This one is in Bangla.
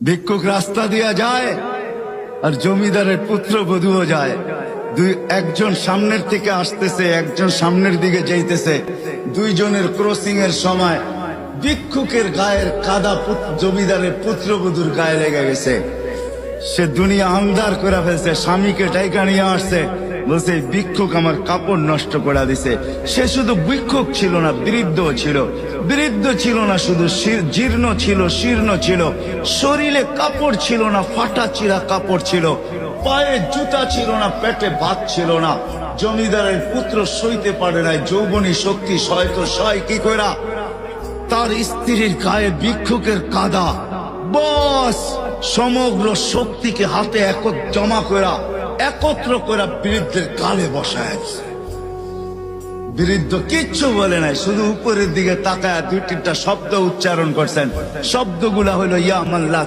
ভিক্ষুক রাস্তা দিয়া যায় আর জমিদারের পুত্রবধূও যায়। একজন সামনের থেকে আসতেছে, একজন সামনের দিকে যাইতেছে। দুইজনের ক্রসিং এর সময় ভিক্ষুকের গায়ের কাদা জমিদারের পুত্রবধূর গায়ে লেগে গেছে। সে দুনিয়া আন্ধার করে ফেলছে, স্বামীকে ডাইকা নিয়ে আসছে, বলছে ভিক্ষুক আমার কাপড় নষ্ট করে দিছে। সে শুধু ভিক্ষুক ছিল না, বৃদ্ধ ছিল। বৃদ্ধ ছিল না শুধু, জীর্ণ ছিল, শীর্ণ ছিল। শরীরে কাপড় ছিল না, ফাটা চিরা কাপড় ছিল। পায়ে জুতা ছিল না, পেটে ভাত ছিল না। জমিদারের পুত্র সইতে পারে নাই, যৌবনী শক্তি সয় তো সয় কি কইরা। তার স্ত্রীর গায়ে ভিক্ষুকের কাদা, বস সমগ্র শক্তিকে হাতে জমা করা, একত্র করা বৃদ্ধের গালে বসায়। বৃদ্ধ কিচ্ছু বলে নাই, শুধু উপরের দিকে তাকায় দুই তিনটা শব্দ উচ্চারণ করছেন। শব্দগুলা হলো ইয়া মাল্লা